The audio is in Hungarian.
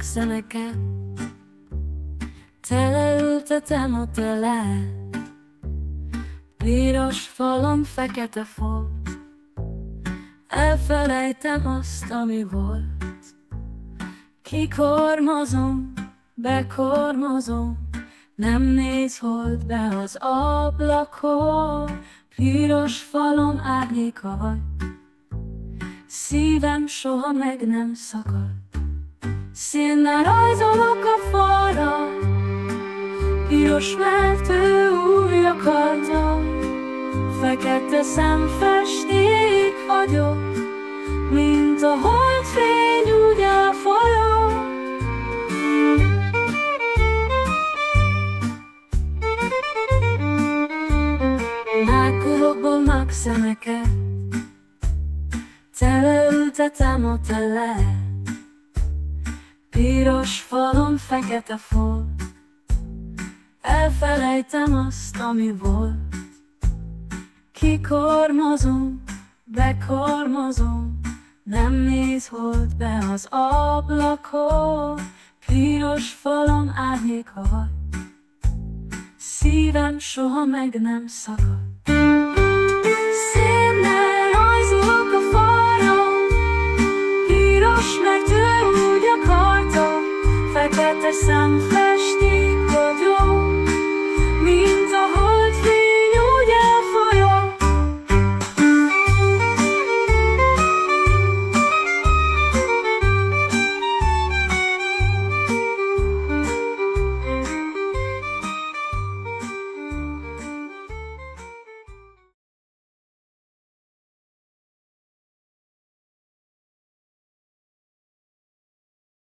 szemeket, teleültetem a tele. Piros falon fekete folt, elfelejtem azt, ami volt. Kikormozom, bekormozom, nem néz hold be az ablakon. Piros falon árnyéka hagy, szívem soha meg nem szakad. Színnel rajzolok a falra, piros, mert ő új akarta. Fekete szemfesték hagyok, mint a holdfény úgy elfolyok. Megkurogolnak szemeket, teleültetem a tele. Piros falon fekete folt, elfelejtem azt, ami volt. Kikormozom, bekormozom, nem néz hold be az ablakon. Piros falon árnyéka hagy, szívem soha meg nem szakad. Színnel rajzolok a falra, piros, mert ő úgy akarta. Fekete szemfesték